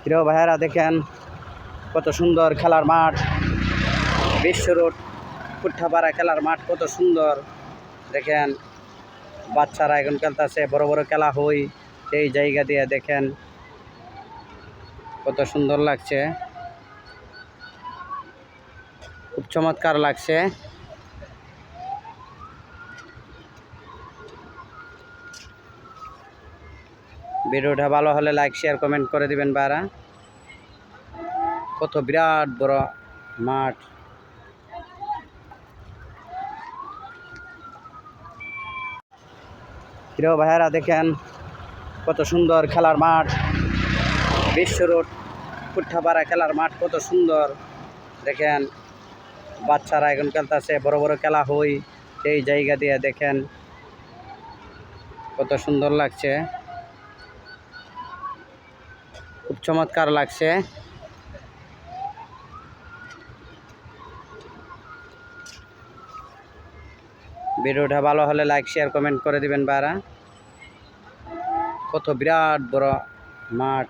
প্রিয় ভাইয়েরা দেখেন কত সুন্দর খেলার মাঠ। বিশ্ব রোড কুঠাপাড়া খেলার মাঠ কত সুন্দর। দেখেন বাচ্চারা এখন খেলতেছে, বড় বড় খেলা হই এই জায়গা দিয়ে। দেখেন কত সুন্দর লাগছে, খুব চমৎকার লাগছে। ভিডিওটা ভালো হলে লাইক শেয়ার কমেন্ট করে দিবেন বারা। কত বিরাট বড় মাঠ। প্রিয় ভাইয়েরা দেখেন কত সুন্দর খেলার মাঠ। বিশ্ব রোড কুঠাপাড়া খেলার মাঠ কত সুন্দর। দেখেন বাচ্চারা এখন খেলতেছে, বড় বড় খেলা হই এই জায়গা দিয়ে। দেখেন কত সুন্দর লাগছে, খুব চমৎকার লাগছে। ভিডিওটা ভালো হলে লাইক শেয়ার কমেন্ট করে দিবেন বারা। কত বিরাট বড় মাঠ।